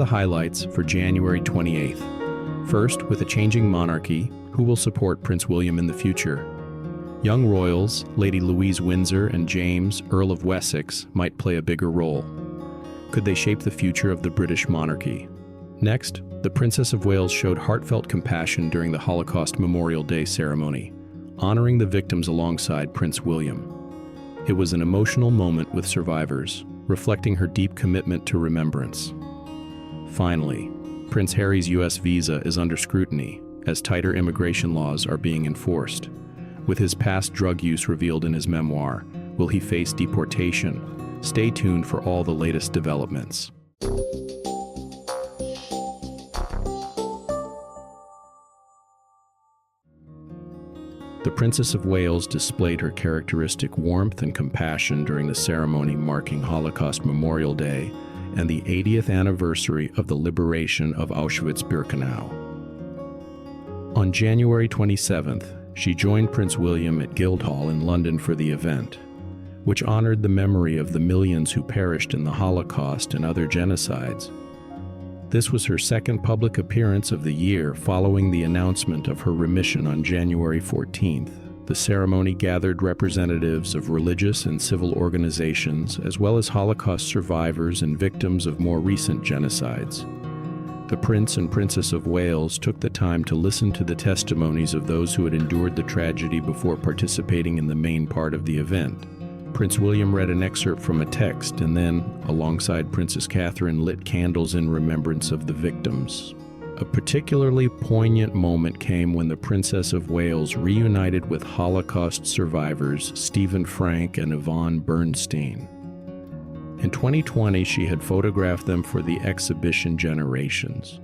the highlights for January 28th. First, with a changing monarchy, who will support Prince William in the future? Young royals, Lady Louise Windsor and James, Earl of Wessex, might play a bigger role. Could they shape the future of the British monarchy? Next, the Princess of Wales showed heartfelt compassion during the Holocaust Memorial Day ceremony, honoring the victims alongside Prince William. It was an emotional moment with survivors, reflecting her deep commitment to remembrance. Finally, Prince Harry's U.S. visa is under scrutiny as tighter immigration laws are being enforced. With his past drug use revealed in his memoir, will he face deportation? Stay tuned for all the latest developments. The Princess of Wales displayed her characteristic warmth and compassion during the ceremony marking Holocaust Memorial Day and the 80th anniversary of the liberation of Auschwitz-Birkenau. On January 27th, she joined Prince William at Guildhall in London for the event, which honored the memory of the millions who perished in the Holocaust and other genocides. This was her second public appearance of the year following the announcement of her remission on January 14th. The ceremony gathered representatives of religious and civil organizations, as well as Holocaust survivors and victims of more recent genocides. The Prince and Princess of Wales took the time to listen to the testimonies of those who had endured the tragedy before participating in the main part of the event. Prince William read an excerpt from a text and then, alongside Princess Catherine, lit candles in remembrance of the victims. A particularly poignant moment came when the Princess of Wales reunited with Holocaust survivors Stephen Frank and Yvonne Bernstein. In 2020, she had photographed them for the exhibition Generations,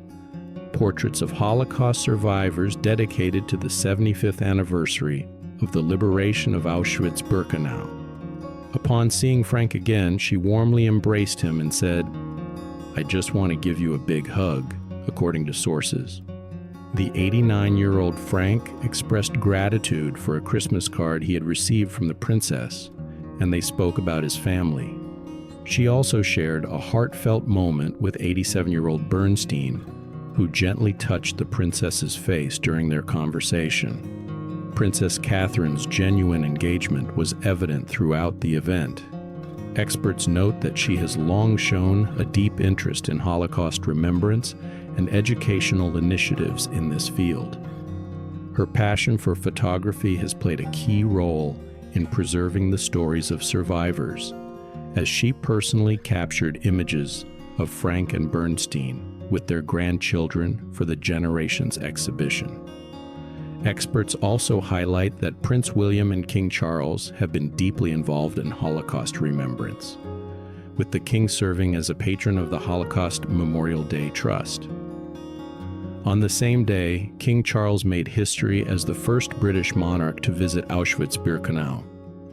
portraits of Holocaust survivors dedicated to the 75th anniversary of the liberation of Auschwitz-Birkenau. Upon seeing Frank again, she warmly embraced him and said, "I just want to give you a big hug," according to sources. The 89-year-old Frank expressed gratitude for a Christmas card he had received from the princess, and they spoke about his family. She also shared a heartfelt moment with 87-year-old Bernstein, who gently touched the princess's face during their conversation. Princess Catherine's genuine engagement was evident throughout the event. Experts note that she has long shown a deep interest in Holocaust remembrance and educational initiatives in this field. Her passion for photography has played a key role in preserving the stories of survivors, as she personally captured images of Frank and Bernstein with their grandchildren for the Generations exhibition. Experts also highlight that Prince William and King Charles have been deeply involved in Holocaust remembrance, with the King serving as a patron of the Holocaust Memorial Day Trust. On the same day, King Charles made history as the first British monarch to visit Auschwitz-Birkenau.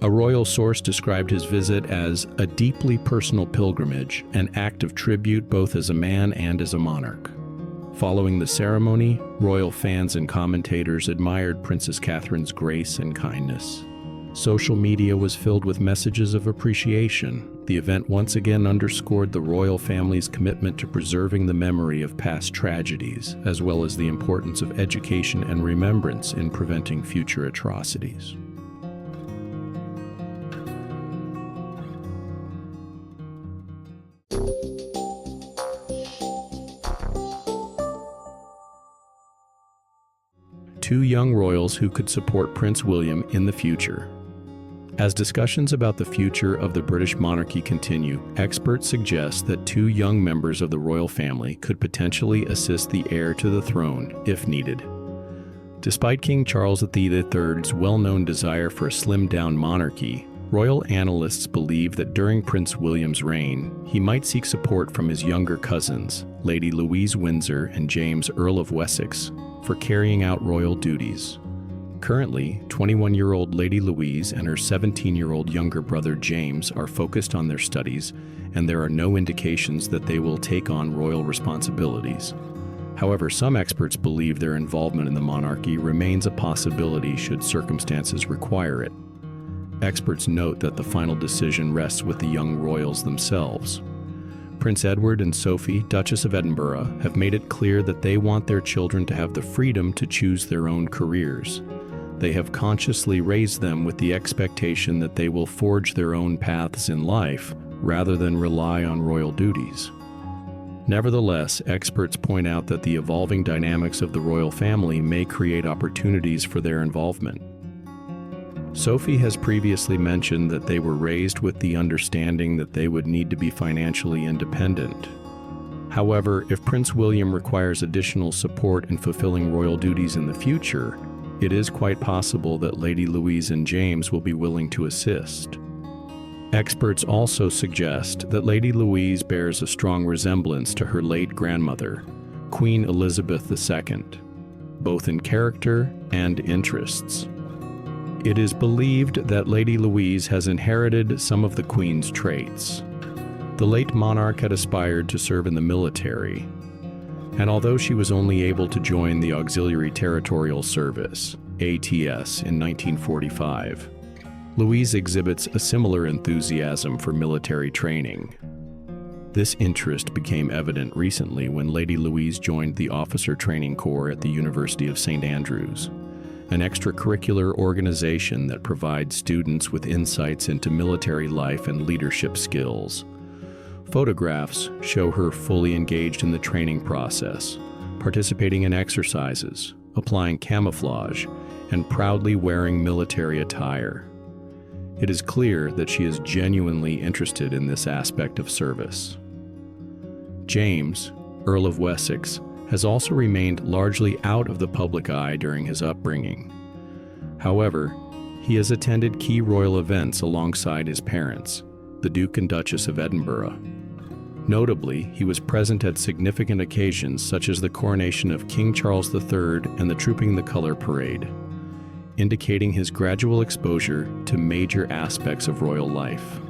A royal source described his visit as a deeply personal pilgrimage, an act of tribute both as a man and as a monarch. Following the ceremony, royal fans and commentators admired Princess Catherine's grace and kindness. Social media was filled with messages of appreciation. The event once again underscored the royal family's commitment to preserving the memory of past tragedies, as well as the importance of education and remembrance in preventing future atrocities. Two young royals who could support Prince William in the future. As discussions about the future of the British monarchy continue, experts suggest that two young members of the royal family could potentially assist the heir to the throne if needed. Despite King Charles III's well-known desire for a slimmed-down monarchy, royal analysts believe that during Prince William's reign, he might seek support from his younger cousins, Lady Louise Windsor and James, Earl of Wessex, for carrying out royal duties. Currently, 21-year-old Lady Louise and her 17-year-old younger brother James are focused on their studies, and there are no indications that they will take on royal responsibilities. However, some experts believe their involvement in the monarchy remains a possibility should circumstances require it. Experts note that the final decision rests with the young royals themselves. Prince Edward and Sophie, Duchess of Edinburgh, have made it clear that they want their children to have the freedom to choose their own careers. They have consciously raised them with the expectation that they will forge their own paths in life rather than rely on royal duties. Nevertheless, experts point out that the evolving dynamics of the royal family may create opportunities for their involvement. Sophie has previously mentioned that they were raised with the understanding that they would need to be financially independent. However, if Prince William requires additional support in fulfilling royal duties in the future, it is quite possible that Lady Louise and James will be willing to assist. Experts also suggest that Lady Louise bears a strong resemblance to her late grandmother, Queen Elizabeth II, both in character and interests. It is believed that Lady Louise has inherited some of the Queen's traits. The late monarch had aspired to serve in the military, and although she was only able to join the Auxiliary Territorial Service, ATS, in 1945, Louise exhibits a similar enthusiasm for military training. This interest became evident recently when Lady Louise joined the Officer Training Corps at the University of St. Andrews, an extracurricular organization that provides students with insights into military life and leadership skills. Photographs show her fully engaged in the training process, participating in exercises, applying camouflage, and proudly wearing military attire. It is clear that she is genuinely interested in this aspect of service. James, Earl of Wessex, has also remained largely out of the public eye during his upbringing. However, he has attended key royal events alongside his parents, the Duke and Duchess of Edinburgh. Notably, he was present at significant occasions such as the coronation of King Charles III and the Trooping the Colour Parade, indicating his gradual exposure to major aspects of royal life.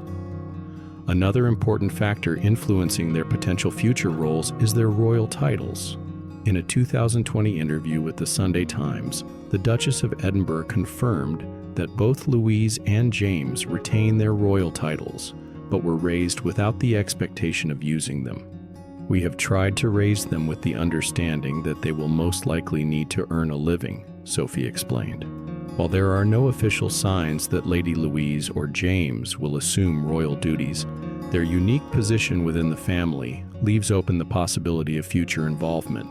Another important factor influencing their potential future roles is their royal titles. In a 2020 interview with the Sunday Times, the Duchess of Edinburgh confirmed that both Louise and James retain their royal titles, but were raised without the expectation of using them. "We have tried to raise them with the understanding that they will most likely need to earn a living," Sophie explained. While there are no official signs that Lady Louise or James will assume royal duties, their unique position within the family leaves open the possibility of future involvement.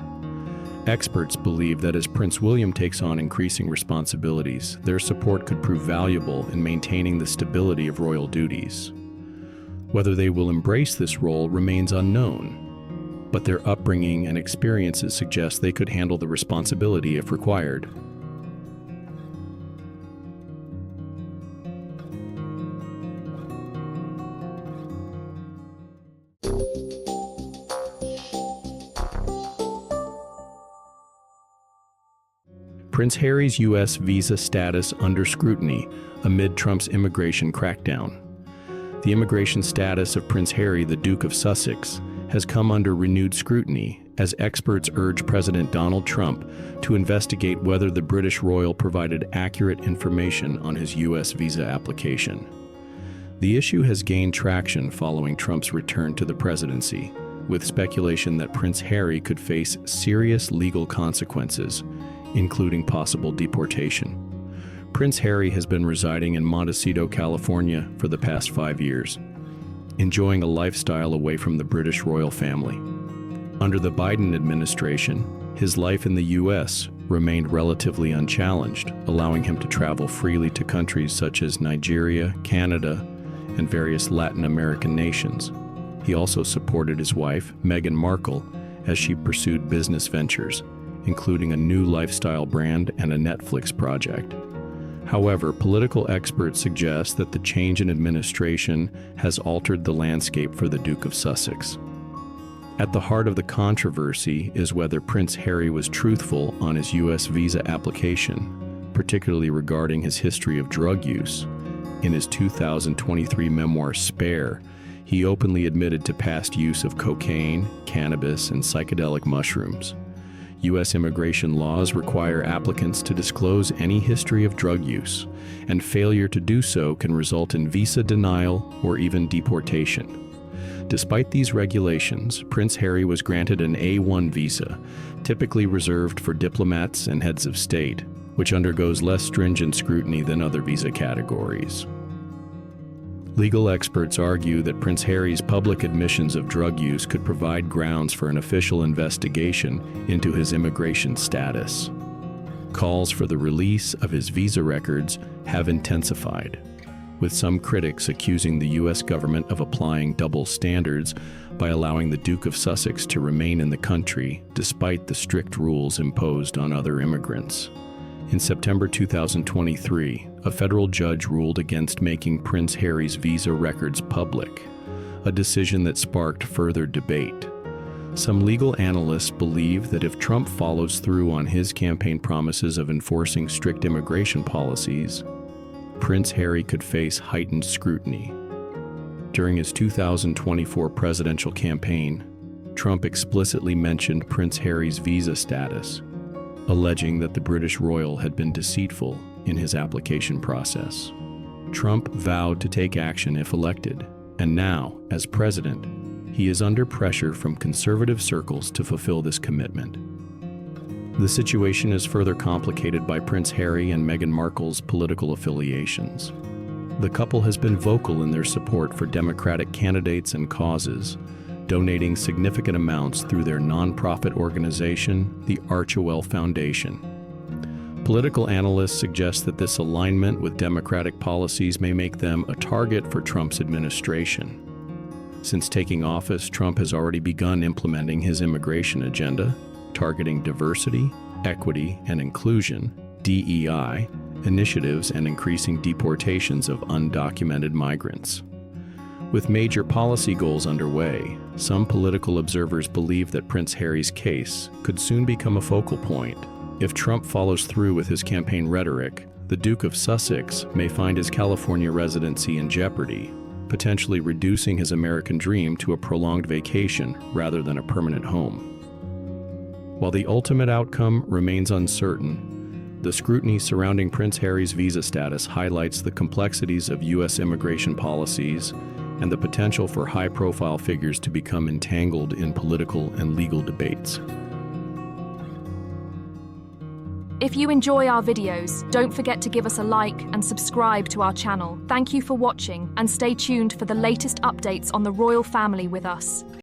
Experts believe that as Prince William takes on increasing responsibilities, their support could prove valuable in maintaining the stability of royal duties. Whether they will embrace this role remains unknown, but their upbringing and experiences suggest they could handle the responsibility if required. Prince Harry's U.S. visa status under scrutiny amid Trump's immigration crackdown. The immigration status of Prince Harry, the Duke of Sussex, has come under renewed scrutiny as experts urge President Donald Trump to investigate whether the British royal provided accurate information on his U.S. visa application. The issue has gained traction following Trump's return to the presidency, with speculation that Prince Harry could face serious legal consequences, including possible deportation. Prince Harry has been residing in Montecito, California for the past 5 years, enjoying a lifestyle away from the British royal family. Under the Biden administration, his life in the U.S. remained relatively unchallenged, allowing him to travel freely to countries such as Nigeria, Canada, and various Latin American nations. He also supported his wife, Meghan Markle, as she pursued business ventures, including a new lifestyle brand and a Netflix project. However, political experts suggest that the change in administration has altered the landscape for the Duke of Sussex. At the heart of the controversy is whether Prince Harry was truthful on his U.S. visa application, particularly regarding his history of drug use. In his 2023 memoir, Spare, he openly admitted to past use of cocaine, cannabis, and psychedelic mushrooms. U.S. immigration laws require applicants to disclose any history of drug use, and failure to do so can result in visa denial or even deportation. Despite these regulations, Prince Harry was granted an A1 visa, typically reserved for diplomats and heads of state, which undergoes less stringent scrutiny than other visa categories. Legal experts argue that Prince Harry's public admissions of drug use could provide grounds for an official investigation into his immigration status. Calls for the release of his visa records have intensified, with some critics accusing the U.S. government of applying double standards by allowing the Duke of Sussex to remain in the country despite the strict rules imposed on other immigrants. In September 2023, a federal judge ruled against making Prince Harry's visa records public, a decision that sparked further debate. Some legal analysts believe that if Trump follows through on his campaign promises of enforcing strict immigration policies, Prince Harry could face heightened scrutiny. During his 2024 presidential campaign, Trump explicitly mentioned Prince Harry's visa status, alleging that the British royal had been deceitful in his application process. Trump vowed to take action if elected, and now, as president, he is under pressure from conservative circles to fulfill this commitment. The situation is further complicated by Prince Harry and Meghan Markle's political affiliations. The couple has been vocal in their support for Democratic candidates and causes, donating significant amounts through their nonprofit organization, the Archewell Foundation. Political analysts suggest that this alignment with Democratic policies may make them a target for Trump's administration. Since taking office, Trump has already begun implementing his immigration agenda, targeting diversity, equity, and inclusion, DEI, initiatives and increasing deportations of undocumented migrants. With major policy goals underway, some political observers believe that Prince Harry's case could soon become a focal point. If Trump follows through with his campaign rhetoric, the Duke of Sussex may find his California residency in jeopardy, potentially reducing his American dream to a prolonged vacation rather than a permanent home. While the ultimate outcome remains uncertain, the scrutiny surrounding Prince Harry's visa status highlights the complexities of U.S. immigration policies and the potential for high-profile figures to become entangled in political and legal debates. If you enjoy our videos, don't forget to give us a like and subscribe to our channel. Thank you for watching, and stay tuned for the latest updates on the royal family with us.